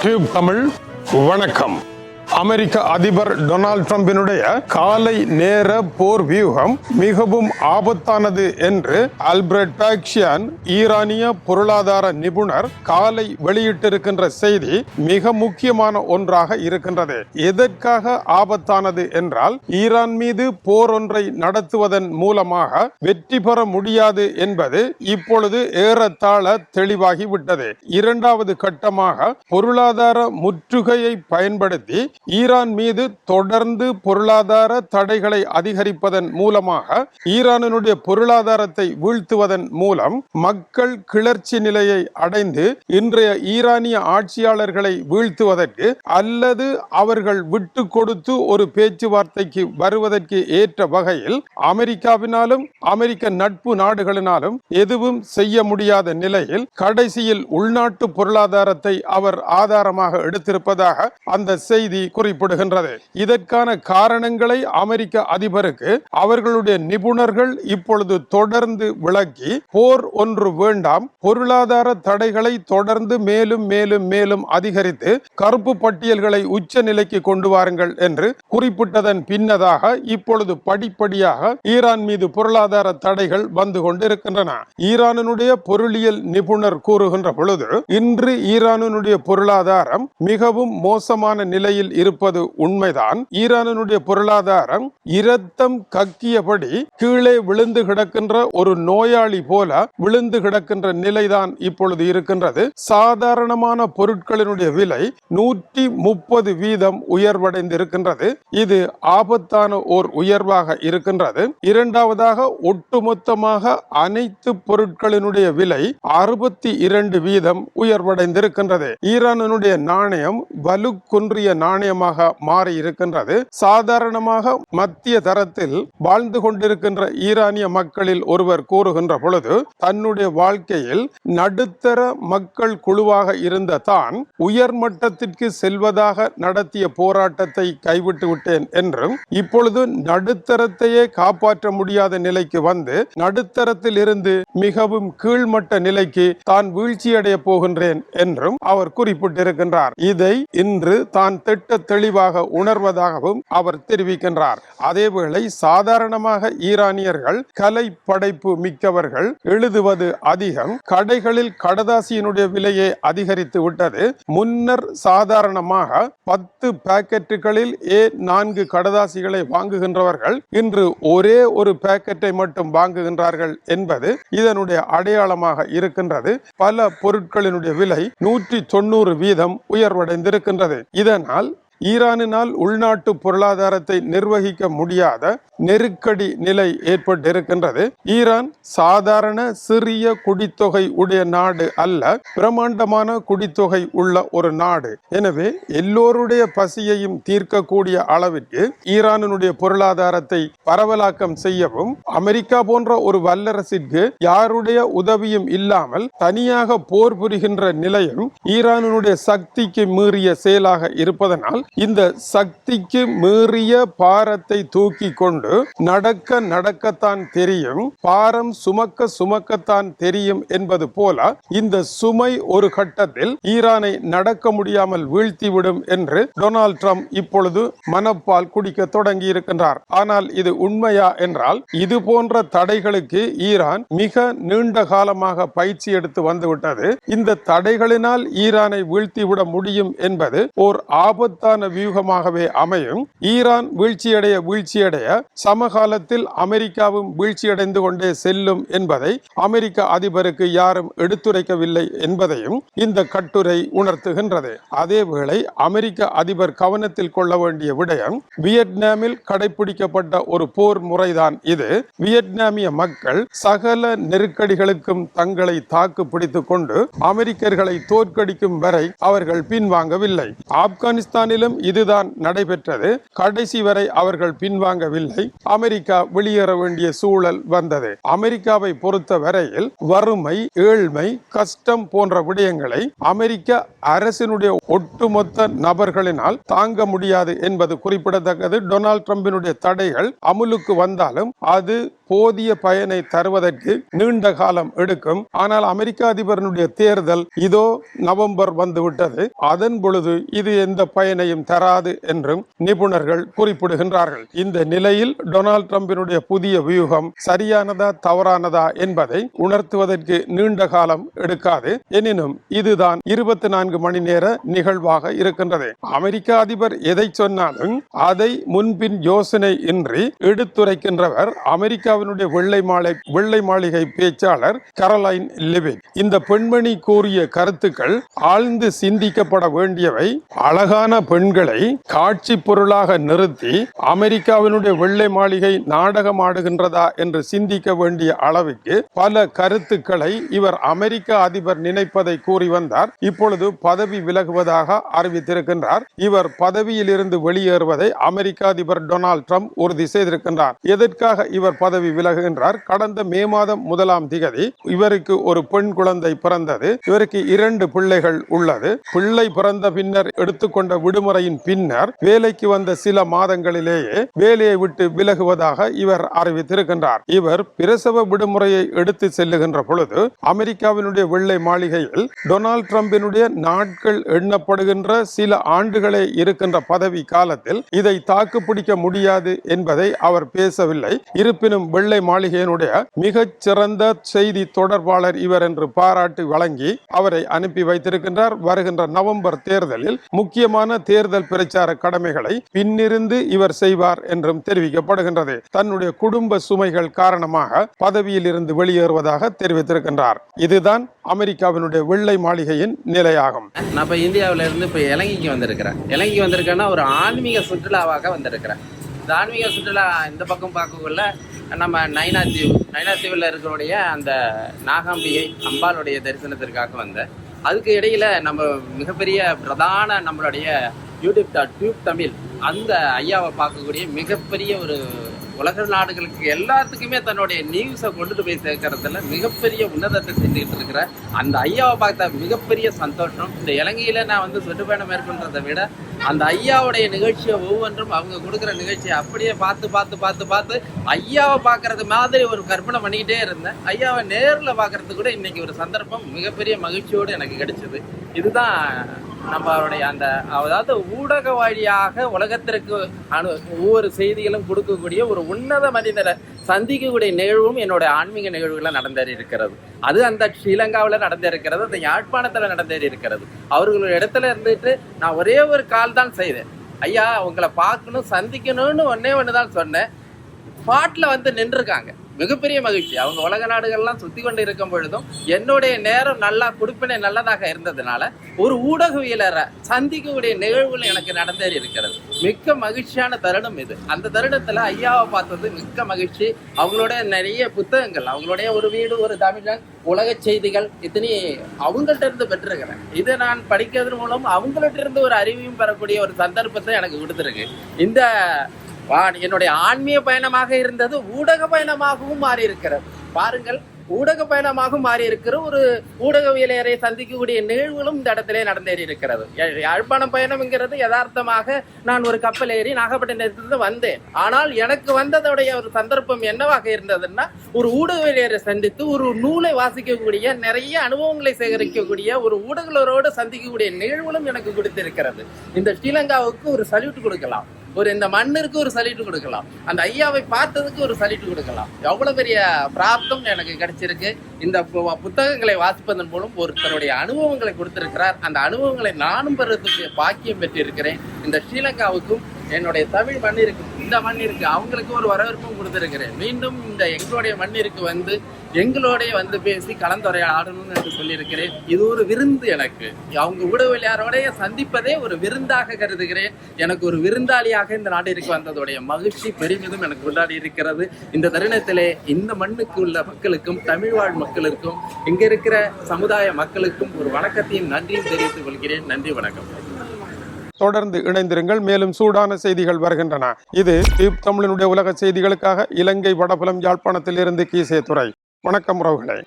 Tube Tamil வணக்கம். அமெரிக்க அதிபர் Donald ட்ரம்பினுடைய காலை நேர போர் வியூகம் மிகவும் ஆபத்தானது என்று ஆல்பர்ட் பாக்சியான் ஈரானிய பொருளாதார நிபுணர் காலை வெளியிட்டிருக்கின்ற செய்தி மிக முக்கியமான ஒன்றாக இருக்கின்றது. எதற்காக ஆபத்தானது என்றால், ஈரான் மீது போர் ஒன்றை நடத்துவதன் மூலமாக வெற்றி பெற முடியாது என்பது இப்பொழுது ஏறத்தாழ தெளிவாகிவிட்டது. இரண்டாவது கட்டமாக பொருளாதார முற்றுகையை பயன்படுத்தி ஈரான் மீது தொடர்ந்து பொருளாதார தடைகளை அதிகரிப்பதன் மூலமாக ஈரானுடைய பொருளாதாரத்தை வீழ்த்துவதன் மூலம் மக்கள் கிளர்ச்சி நிலையை அடைந்து இன்றைய ஈரானிய ஆட்சியாளர்களை வீழ்த்துவதற்கு அல்லது அவர்கள் விட்டு கொடுத்து ஒரு பேச்சுவார்த்தைக்கு வருவதற்கு ஏற்ற வகையில் அமெரிக்காவினாலும் அமெரிக்க நட்பு நாடுகளினாலும் எதுவும் செய்ய முடியாத நிலையில் கடைசியில் உள்நாட்டு பொருளாதாரத்தை அவர் ஆதாரமாக எடுத்திருப்பதாக அந்த செய்தி குறிப்பிடுகின்றது. இதற்கான காரணங்களை அமெரிக்க அதிபருக்கு அவர்களுடைய நிபுணர்கள் இப்பொழுது தொடர்ந்து விளக்கி, போர் ஒன்று வேண்டாம், பொருளாதார தடைகளை தொடர்ந்து மேலும் மேலும் மேலும் அதிகரித்து கருப்பு பட்டியல்களை உச்ச நிலைக்கு கொண்டு வாருங்கள் என்று குறிப்பிட்டதன் பின்னதாக இப்பொழுது படிப்படியாக ஈரான் மீது பொருளாதார தடைகள் வந்து கொண்டிருக்கின்றன. ஈரானுடைய பொருளியல் நிபுணர் கூறுகின்ற பொழுது, இன்று ஈரானுடைய பொருளாதாரம் மிகவும் மோசமான நிலையில் இருப்பது உண்மைதான். ஈரானுடைய பொருளாதாரம் இரத்தம் கக்கியபடி கீழே விழுந்து கிடக்கின்ற ஒரு நோயாளி போல விழுந்து கிடக்கின்ற நிலைதான் இப்பொழுது இருக்கின்றது. சாதாரணமான பொருட்களினுடைய விலை 130% உயர்வடைந்திருக்கின்றது. இது ஆபத்தான ஓர் உயர்வாக இருக்கின்றது. இரண்டாவதாக, ஒட்டுமொத்தமாக அனைத்து பொருட்களினுடைய விலை 62% உயர்வடைந்திருக்கின்றது. ஈரானுடைய நாணயம் வலு குன்றிய நாணயமாக மாறி இருக்கின்றது. சாதாரணமாக மத்திய தரத்தில் வாழ்ந்து கொண்டிருக்கின்ற ஈரானிய மக்களில் ஒருவர் கூறுகின்ற பொழுது, தன்னுடைய வாழ்க்கையில் நடுத்தர மக்கள் குழுவாக இருந்த தான் உயர் மட்டத்திற்கு செல்வதாக நடத்திய போராட்டத்தை கைவிட்டு விட்டேன் என்றும், இப்பொழுது நடுத்தரத்தையே காப்பாற்ற முடியாத நிலைக்கு வந்து நடுத்தரத்தில் இருந்து மிகவும் கீழ்மட்ட நிலைக்கு தான் வீழ்ச்சியடைய போகின்றேன் என்றும் அவர் குறிப்பிட்டிருக்கின்றார். இதை இன்று தான் திட்ட தெளிவாக உணர்வதாகவும் அவர் தெரிவிக்கின்றார். அதேவேளை சாதாரணமாக ஈரானியர்கள் கலை படைப்பு மிக்கவர்கள், எழுதுவது அதிகம், கடைகளில் கடதாசியினுடைய விலையை அதிகரித்து விட்டது. முன்னர் சாதாரணமாக 10 பாக்கெட்டுகளில் A4 கடதாசிகளை வாங்குகின்றவர்கள் இன்று ஒரே ஒரு பாக்கெட்டை மட்டும் வாங்குகின்றார்கள் என்பது இதனுடைய அடையாளமாக இருக்கின்றது. பல பொருட்களினுடைய விலை 190% உயர்வடைந்திருக்கின்றது. இதனால் ஈரானினால் உள்நாட்டு பொருளாதாரத்தை நிர்வகிக்க முடியாத நெருக்கடி நிலை ஏற்பட்டிருக்கின்றது. ஈரான் சாதாரண சிறிய குடித்தொகை உடைய நாடு அல்ல, பிரமாண்டமான குடித்தொகை உள்ள ஒரு நாடு. எனவே எல்லோருடைய பசியையும் தீர்க்கக்கூடிய அளவிற்கு ஈரானுடைய பொருளாதாரத்தை பரவலாக்கம் செய்யவும், அமெரிக்கா போன்ற ஒரு வல்லரசிற்கு யாருடைய உதவியும் இல்லாமல் தனியாக போர் புரிகின்ற நிலையும் ஈரானுடைய சக்திக்கு மீறிய செயலாக இருப்பதனால், இந்த சக்திக்கு மீறிய பாரத்தை தூக்கி கொண்டு நடக்கத்தான் தெரியும், பாரம் சுமக்கத்தான் தெரியும் என்பது போல இந்த சுமை ஒரு கட்டத்தில் ஈரானை நடக்க முடியாமல் வீழ்த்திவிடும் என்று டொனால்ட் ட்ரம்ப் இப்பொழுது மனப்பால் குடிக்க தொடங்கி இருக்கின்றார். ஆனால் இது உண்மையா என்றால், இது போன்ற தடைகளுக்கு ஈரான் மிக நீண்ட காலமாக பயிற்சி எடுத்து வந்துவிட்டது. இந்த தடைகளினால் ஈரானை வீழ்த்திவிட முடியும் என்பது ஓர் ஆபத்தான வியூகமாகவே அமையும். ஈரான் வீழ்ச்சியடைய சமகாலத்தில் அமெரிக்காவும் வீழ்ச்சியடைந்து கொண்டே செல்லும் என்பதை அமெரிக்க அதிபருக்கு யாரும் எடுத்துரைக்கவில்லை என்பதையும் இந்த கட்டுரை உணர்த்துகின்றது. அதேவேளை அமெரிக்க அதிபர் கவனத்தில் கொள்ள வேண்டிய விடயம், வியட்நாமில் கடைபிடிக்கப்பட்ட ஒரு போர் முறைதான் இது. வியட்நாமிய மக்கள் சகல நெருக்கடிகளுக்கும் தங்களை தாக்கு பிடித்துக் கொண்டு அமெரிக்கர்களை தோற்கடிக்கும் வரை அவர்கள் பின்வாங்கவில்லை. ஆப்கானிஸ்தானிலும் தேர்தலிலும் இதுதான் நடைபெற்றது. கடைசி வரை அவர்கள் பின்வாங்கவில்லை. அமெரிக்கா வெளியேற வேண்டிய சூழல் வந்தது. அமெரிக்காவை பொறுத்த வரையில் வறுமை, ஏழ்மை, கஷ்டம் போன்ற விடயங்களை அமெரிக்க அரசினுடைய ஒட்டுமொத்த நபர்களினால் தாங்க முடியாது என்பது குறிப்பிடத்தக்கது. டொனால்ட் ட்ரம்பினுடைய தடைகள் அமுலுக்கு வந்தாலும் அது போதிய பயனை தருவதற்கு நீண்ட காலம் எடுக்கும். ஆனால் அமெரிக்க அதிபரனுடைய தேர்தல் இதோ நவம்பர் வந்துவிட்டது. அதன் பொழுது இது எந்த பயனையும் தராது என்றும் நிபுணர்கள் குறிப்பிடுகின்றார்கள். இந்த நிலையில் டொனால்ட் ட்ரம்பினுடைய புதிய வியூகம் சரியானதா தவறானதா என்பதை உணர்த்துவதற்கு நீண்ட காலம் எடுக்காது. எனினும் இதுதான் 24 மணி நேர நிகழ்வாக இருக்கின்றது. அமெரிக்க அதிபர் எதை சொன்னாலும் அதை முன்பின் யோசனை இன்றி எடுத்துரைக்கின்றவர் அமெரிக்காவினுடைய வெள்ளை மாளிகை பேச்சாளர் கரோலைன் லெவிட். இந்த பெண்மணி கூறிய கருத்துக்கள் ஆழ்ந்து சிந்திக்கப்பட வேண்டியவை. அழகான பெண்களை காட்சி பொருளாக நிறுத்தி அமெரிக்காவினுடைய வெள்ளை மாளிகை நாடகம் ஆடுகின்றதா என்று சிந்திக்க வேண்டிய அளவுக்கு பல கருத்துக்களை இவர் அமெரிக்க அதிபர் நினைப்பதை கூறி வந்தார். இப்பொழுது பதவி விலகுவதாக அறிவித்திருக்கின்றார். இவர் பதவியில் இருந்து வெளியேறுவதை அமெரிக்க அதிபர் டொனால்ட் ட்ரம்ப் உறுதி செய்திருக்கின்றார். எதற்காக இவர் பதவி விலகுகின்றார்? கடந்த மே மாதம் 1ஆம் தேதி இவருக்கு ஒரு பெண் குழந்தை பிறந்தது. இவருக்கு 2 பிள்ளைகள் உள்ளது. பிள்ளை பிறந்த பின்னர் எடுத்துக்கொண்ட விடுமுறையின் பின்னர் வேலைக்கு வந்த சில மாதங்களிலேயே வேலையை விட்டு விலகுவதாக இவர் அறிவித்திருக்கின்றார். இவர் பிரசவ விடுமுறையை எடுத்து செல்லுகின்ற பொழுது அமெரிக்காவினுடைய வெள்ளை மாளிகையில் டொனால்ட் ட்ரம்பினுடைய நாட்கள் எண்ணப்படுகின்ற சில ஆண்டுகளே இருக்கின்ற பதவி காலத்தில் இதை தாக்குப்பிடிக்க முடியாது என்பதை அவர் பேசவில்லை. இருப்பினும் வெள்ளை மாளிகையினுடைய மிகச் சிறந்த செய்தி தொடர்பாளர் இவர் என்று பாராட்டு வழங்கி அவரை அனுப்பி வைத்திருக்கின்றார். வருகின்ற நவம்பர் தேர்தலில் முக்கியமான தேர்தல் பிரச்சார கடமைகளை பின்னிருந்து இவர் செய்வார் என்றும் தெரிவிக்கப்படுகின்றது. தன்னுடைய குடும்ப சுமைகள் காரணமாக பதவியில் இருந்து வெளியேறுவதாக தெரிவித்திருக்கின்றார். இதுதான் அமெரிக்காவினுடைய வெள்ளை மாளிகையின் நிலையாகும். நான் இப்போ இந்தியாவில இருந்து இப்போ இலங்கைக்கு வந்திருக்கேன்னா ஒரு ஆன்மீக சுற்றுலாவாக வந்திருக்கிறேன். இந்த ஆன்மீக சுற்றுலா இந்த பக்கம் பார்க்கக்குள்ள நம்ம நைனாத்தீவில் இருக்கிறோடைய அந்த நாகாம்பிகை அம்பாளுடைய தரிசனத்திற்காக வந்தேன். அதுக்கு இடையில நம்ம மிகப்பெரிய பிரதான நம்மளுடைய டியூப் தமிழ் அந்த ஐயாவை பார்க்கக்கூடிய மிகப்பெரிய ஒரு உலக நாடுகளுக்கு எல்லாத்துக்குமே தன்னுடைய நியூஸை கொண்டுட்டு போய் சேர்க்கறதுல மிகப்பெரிய உன்னதத்தை செஞ்சுக்கிட்டு இருக்கிற அந்த ஐயாவை பார்த்த மிகப்பெரிய சந்தோஷம். இந்த இலங்கையில நான் வந்து சுற்றுப்பயணம் மேற்கொண்டதை விட அந்த ஐயாவுடைய நிகழ்ச்சியை ஒவ்வொன்றும் அவங்க கொடுக்குற நிகழ்ச்சியை அப்படியே பார்த்து ஐயாவை பார்க்கறது மாதிரி ஒரு கற்பனை பண்ணிக்கிட்டே இருந்தேன். ஐயாவை நேரில் பார்க்கறதுக்கு கூட இன்னைக்கு ஒரு சந்தர்ப்பம் மிகப்பெரிய மகிழ்ச்சியோடு எனக்கு கிடைச்சது. இதுதான் நம்மளுடைய அந்த அதாவது ஊடக வழியாக உலகத்திற்கு ஒவ்வொரு செய்திகளும் கொடுக்கக்கூடிய ஒரு உன்னத மனிதரை சந்திக்கக்கூடிய நிகழ்வும் என்னோட ஆன்மீக நிகழ்வுகளை நடந்தேறி இருக்கிறது. அது அந்த ஸ்ரீலங்காவில் நடந்திருக்கிறது, அந்த யாழ்ப்பாணத்தில் நடந்தேறி இருக்கிறது. அவர்களோட இடத்துல இருந்துட்டு நான் ஒரே ஒரு கால் தான் செய்தேன். ஐயா உங்களை பார்க்கணும் சந்திக்கணும்னு ஒன்று தான் சொன்னேன். ஸ்பாட்டில் வந்து நின்றுருக்காங்க. மிகப்பெரிய மகிழ்ச்சி. அவங்க உலக நாடுகள்லாம் சுத்தி கொண்டு இருக்கும் பொழுதும் என்னுடைய நேரம் நல்லா கொடுப்பினை நல்லதாக இருந்ததுனால ஒரு ஊடகவியலரை சந்திக்கக்கூடிய நிகழ்வுகள் எனக்கு நடந்தேறி இருக்கிறது. மிக்க மகிழ்ச்சியான தருணம் இது. அந்த தருணத்துல ஐயாவை பார்த்தது மிக்க மகிழ்ச்சி. அவங்களோட நிறைய புத்தகங்கள், அவங்களுடைய ஒரு வீடு ஒரு தமிழன், உலக செய்திகள் இத்தனை அவங்கள்ட்ட இருந்து பெற்றிருக்கிறேன். இதை நான் படிக்கிறது மூலம் அவங்கள்ட்ட இருந்து ஒரு அறிவையும் பெறக்கூடிய ஒரு சந்தர்ப்பத்தை எனக்கு கொடுத்துருக்கு. இந்த என்னுடைய ஆன்மீக பயணமாக இருந்தது ஊடக பயணமாகவும் மாறி இருக்கிறது. பாருங்கள், ஊடக பயணமாக மாறி இருக்கிற ஒரு ஊடகவியலரை சந்திக்கக்கூடிய நிகழ்வுகளும் இந்த இடத்திலே நடந்தேறி இருக்கிறது. யாழ்ப்பாணம் பயணம்ங்கிறது யதார்த்தமாக நான் ஒரு கப்பல் ஏறி நாகப்பட்டினத்திலிருந்து வந்தேன். ஆனால் எனக்கு வந்ததுடைய ஒரு சந்தர்ப்பம் என்னவாக இருந்ததுன்னா, ஒரு ஊடகவியலரை சந்தித்து ஒரு நூலை வாசிக்கக்கூடிய நிறைய அனுபவங்களை சேகரிக்கக்கூடிய ஒரு ஊடகங்களோடு சந்திக்கக்கூடிய நிகழ்வுகளும் எனக்கு கொடுத்திருக்கிறது. இந்த ஸ்ரீலங்காவுக்கு ஒரு சல்யூட் கொடுக்கலாம், இந்த மண்ணிற்கு ஒரு சல்யூட் கொடுக்கலாம், அந்த ஐயாவை பார்த்ததுக்கு ஒரு சல்யூட் கொடுக்கலாம். எவ்வளவு பெரிய பிராப்தம் எனக்கு கிடைச்சிருக்கு. இந்த புத்தகங்களை வாசிப்பதன் மூலம் ஒருத்தருடைய அனுபவங்களை கொடுத்திருக்கிறார். அந்த அனுபவங்களை நானும் பெறக்கூடிய பாக்கியம் பெற்றிருக்கிறேன். இந்த ஸ்ரீலங்காவுக்கும் என்னுடைய தமிழ் மண்ணிற்கு, இந்த மண்ணிற்கு அவங்களுக்கு ஒரு வரவேற்பும் கொடுத்திருக்கிறேன். மீண்டும் இந்த எங்களுடைய மண்ணிற்கு வந்து எங்களோடைய வந்து பேசி கலந்துரையாடணும்னு என்று சொல்லியிருக்கிறேன். இது ஒரு விருந்து. எனக்கு அவங்க ஊடகவியலாரோடைய சந்திப்பதே ஒரு விருந்தாக கருதுகிறேன். எனக்கு ஒரு விருந்தாளியாக இந்த நாட்டிற்கு வந்ததுடைய மகிழ்ச்சி பெருமிதம் எனக்கு கொண்டாடி இருக்கிறது. இந்த தருணத்திலே இந்த மண்ணுக்கு உள்ள மக்களுக்கும் தமிழ் வாழ் மக்களுக்கும் இங்க இருக்கிற சமுதாய மக்களுக்கும் ஒரு வணக்கத்தையும் நன்றியும் தெரிவித்துக் கொள்கிறேன். நன்றி, வணக்கம். தொடர்ந்து இணைந்திருங்கள். மேலும் சூடான செய்திகள் வருகின்றன. இது டியூப் தமிழினுடைய உலக செய்திகளுக்காக இலங்கை வடபுலம் யாழ்ப்பாணத்தில் இருந்து கீசே துறை. வணக்கம் உறவுகளே.